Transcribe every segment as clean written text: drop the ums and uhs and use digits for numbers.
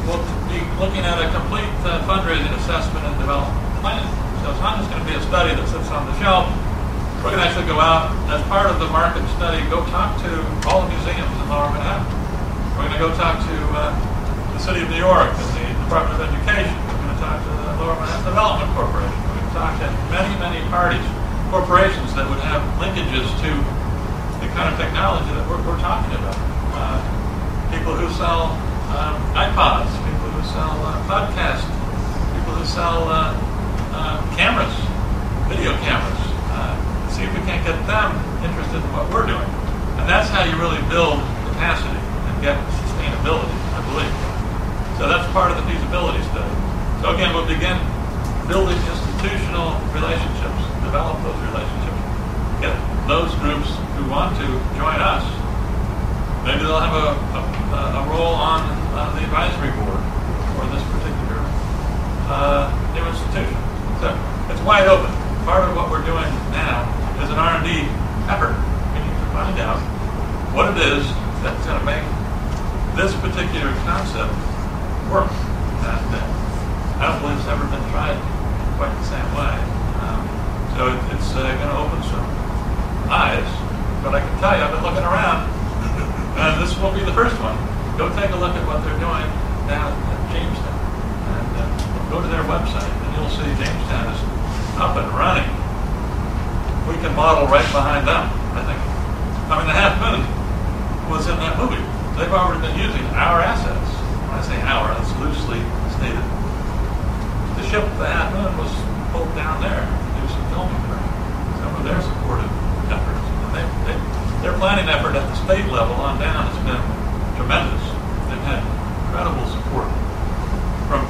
We'll be looking at a complete fundraising assessment and development plan. So it's not just going to be a study that sits on the shelf. We're going to actually go out as part of the market study, go talk to all the museums in Lower Manhattan. We're going to go talk to the City of New York and the Department of Education. We're going to talk to the Lower Manhattan Development Corporation. We're going to talk to many, many parties, corporations that would have linkages to the kind of technology that we're talking about. People who sell iPods, people who sell podcasts, people who sell cameras, video cameras. See if we can't get them interested in what we're doing. And that's how you really build capacity and get sustainability, I believe. So that's part of the feasibility study. So again, we'll begin building institutional relationships, develop those relationships, get those groups who want to join us. Maybe they'll have a role on the advisory board for this particular new institution. So it's wide open. Part of what we're doing now is an R&D effort. We need to find out what it is that's going to make this particular concept work. And I don't believe it's ever been tried quite the same way. So it's going to open some eyes. But I can tell you, I've been looking around, and this will be the first one. Go take a look at what they're doing down at Jamestown. And go to their website, and you'll see Jamestown is up and running. We can model right behind them, I think. I mean, the Half Moon was in that movie. They've already been using our assets. When I say our, that's loosely stated. The ship, the Half Moon, was pulled down there to do some filming for some of their supportive efforts. And their planning effort at the state level on down has been tremendous. They've had incredible support from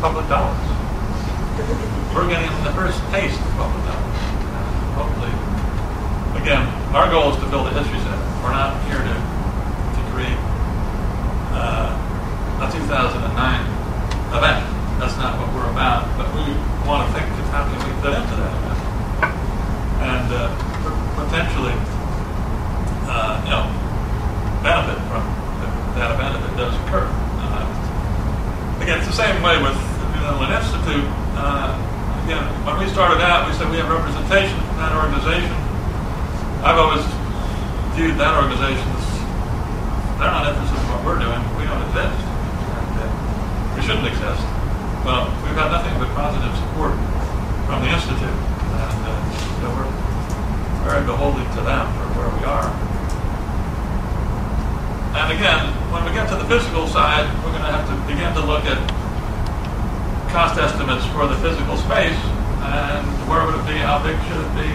public dollars. We're getting the first taste of public dollars. Hopefully, again, our goal is to build a history center. We're not here to create a 2009 event. That's not what we're about. But we want to think of how can we fit into that event, and potentially, benefit from that event if it does occur. Again, it's the same way with the New England Institute. Again, when we started out, we said we have representation from that organization. I've always viewed that organization as they're not interested in what we're doing. We don't exist. And we shouldn't exist. Well, we've had nothing but positive support from the Institute. And we're very beholden to them for where we are. And again, when we get to the physical side, we're going to have to begin to look at cost estimates for the physical space, and where would it be, how big should it be,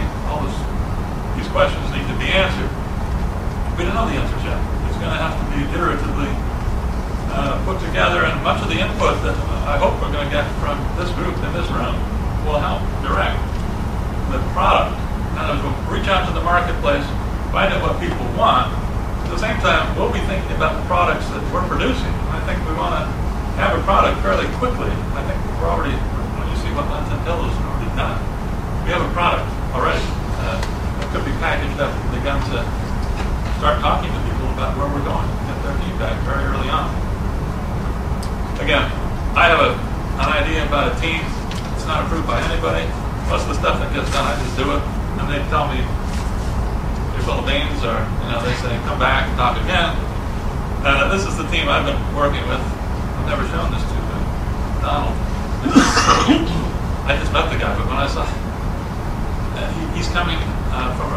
these questions need to be answered. We don't know the answers yet. It's going to have to be iteratively put together, and much of the input that I hope we're going to get from this group in this room will help direct the product. Now, we'll reach out to the marketplace, find out what people want. At the same time, we'll be thinking about the products that we're producing. I think we want to have a product fairly quickly. I think we're already, when you see what Linton Hill has already done, we have a product already that could be packaged up and begun to start talking to people about where we're going, get their feedback very early on. Again, I have an idea about a team. It's not approved by anybody. Most of the stuff that gets done, I just do it, and they tell me your little beans, or they say come back and talk again. And this is the team I've been working with. I've never shown this to Donald. I just met the guy, but when I saw he's coming from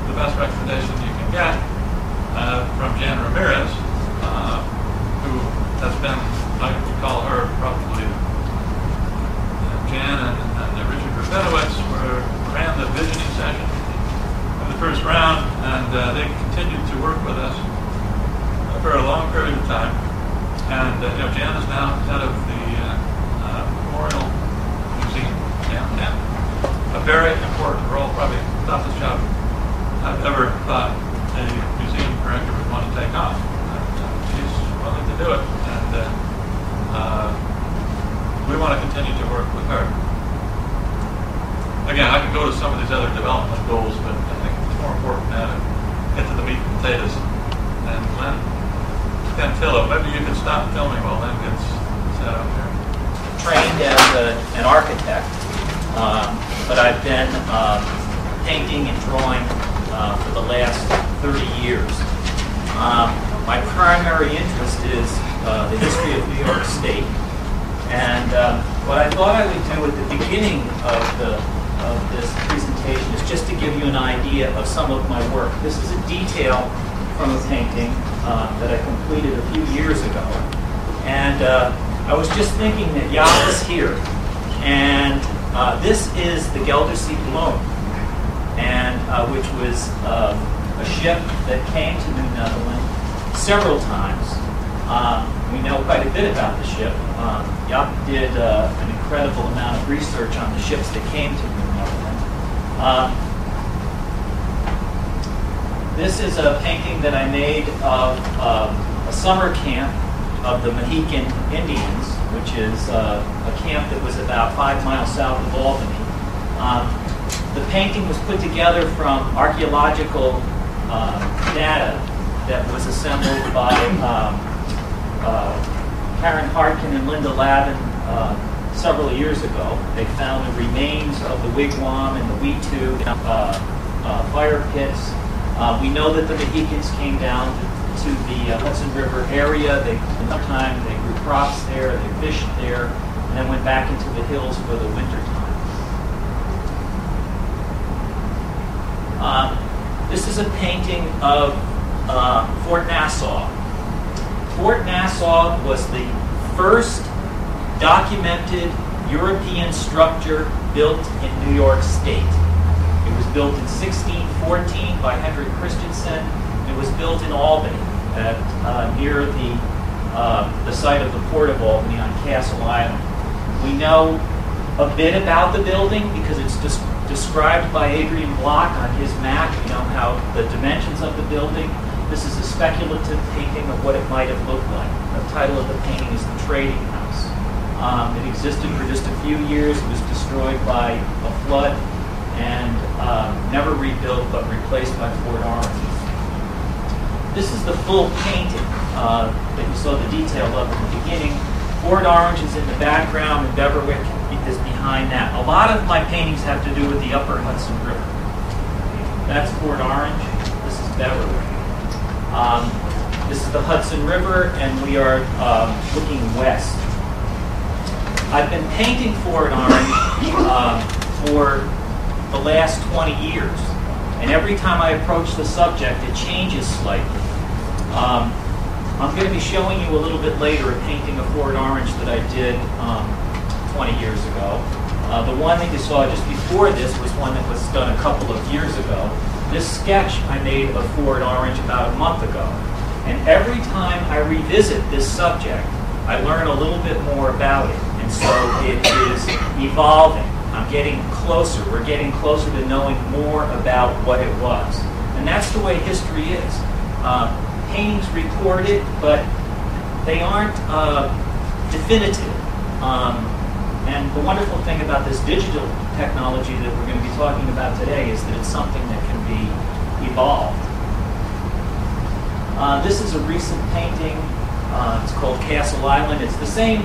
the best recommendation you can get from Jan Ramirez, who has been, I would call her probably Jan and Richard Rabinowitz ran the visioning session in the first round, and they continued to work with us for a long period of time. And Jan is now head of the Memorial Museum downtown. A very important role, probably the toughest job I've ever thought a museum director would want to take on. She's willing to do it, and we want to continue to work with her. Again, I can go to some of these other development goals, but I think it's more important now to get to the meat and potatoes. And Glenn can Antillo. Maybe you can stop filming while that gets set up here. Trained as an architect, but I've been painting and drawing for the last 30 years. My primary interest is the history of New York State. And what I thought I would do at the beginning of this presentation is just to give you an idea of some of my work. This is a detail from a painting that I completed a few years ago. And I was just thinking that Jaap is here. And this is the Gelderse Bloem, and which was a ship that came to New Netherlands several times. We know quite a bit about the ship. Jaap did an incredible amount of research on the ships that came to New Netherlands. This is a painting that I made of a summer camp of the Mohican Indians, which is a camp that was about 5 miles south of Albany. The painting was put together from archaeological data that was assembled by Karen Hartkin and Linda Lavin several years ago. They found the remains of the wigwam and the Wetu fire pits. We know that the Mohicans came down to the Hudson River area. Sometimes they grew crops there, they fished there, and then went back into the hills for the winter time. This is a painting of Fort Nassau. Fort Nassau was the first documented European structure built in New York State. It was built in 1614 by Hendrik Christensen. It was built in Albany, near the site of the Port of Albany on Castle Island. We know a bit about the building because it's described by Adrian Block on his map. We know how the dimensions of the building. This is a speculative painting of what it might have looked like. The title of the painting is The Trading House. It existed for just a few years. It was destroyed by a flood and never rebuilt but replaced by Fort Orange. This is the full painting that you saw the detail of in the beginning. Fort Orange is in the background and Beverwyck is behind that. A lot of my paintings have to do with the upper Hudson River. That's Fort Orange. This is Beverwyck. This is the Hudson River, and we are looking west. I've been painting Fort Orange for the last 20 years, and every time I approach the subject, it changes slightly. I'm going to be showing you a little bit later a painting of Fort Orange that I did 20 years ago. The one that you saw just before this was one that was done a couple of years ago. This sketch I made of Fort Orange about a month ago. And every time I revisit this subject, I learn a little bit more about it. And so it is evolving. I'm getting closer. We're getting closer to knowing more about what it was. And that's the way history is. Paintings record it, but they aren't definitive. And the wonderful thing about this digital technology that we're going to be talking about today is that it's something that can be evolved. This is a recent painting. It's called Castle Island. It's the same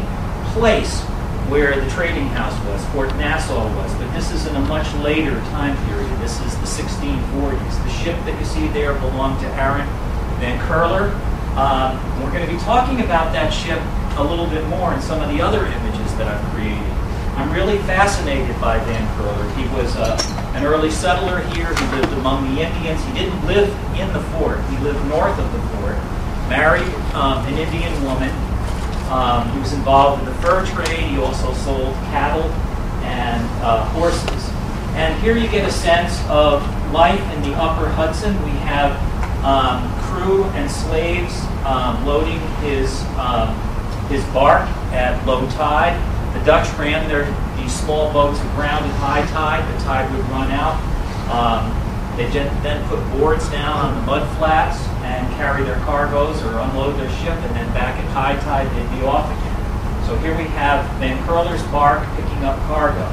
place where the trading house was, Fort Nassau was, but this is in a much later time period. This is the 1640s. The ship that you see there belonged to Aaron Van Curler. We're going to be talking about that ship a little bit more in some of the other images that I've created. I'm really fascinated by Van Curler. He was an early settler here. He lived among the Indians. He didn't live in the fort. He lived north of the fort, married an Indian woman. He was involved in the fur trade. He also sold cattle and horses. And here you get a sense of life in the upper Hudson. We have crew and slaves loading his bark at low tide. The Dutch ran these small boats aground at high tide. The tide would run out. They then put boards down on the mud flats and carry their cargoes or unload their ship, and then back at high tide they'd be off again. So here we have Van Curler's bark picking up cargo.